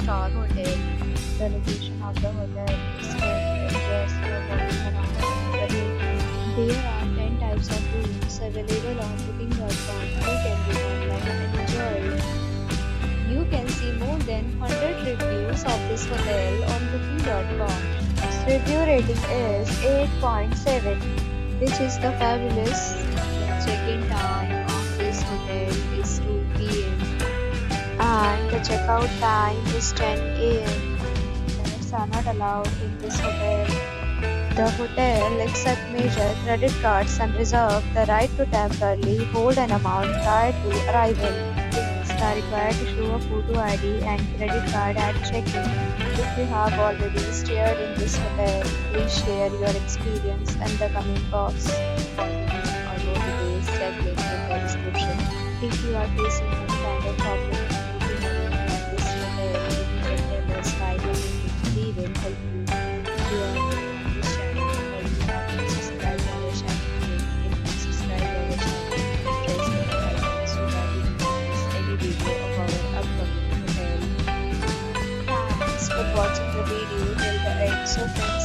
5-star hotel. The location of the hotel is perfect just for walking around the neighborhood. There are 10 types of rooms available on booking.com. You can book online and enjoy it. You can see more than 100 reviews of this hotel on booking.com. Its review rating is 8.7, which is the fabulous. The check-in time of this hotel is 2 p.m. and the checkout time is 10 a.m. Pets are not allowed in this hotel. The hotel accepts major credit cards and reserves the right to temporarily hold an amount prior to arrival. Guests are required to show a photo ID and credit card at check-in. If you have already stayed in this hotel, please share your experience in the comment box. For booking or more details, check link in the description. If you are facing any kind of problem in booking a room at this hotel, you can tell us by commenting. We will help you. If you are new on this channel or you have not subscribed our channel yet, you can subscribe our channel and press the bell icon so that you don't miss any video of our upcoming hotel. Thanks for watching the video till the end. So friends,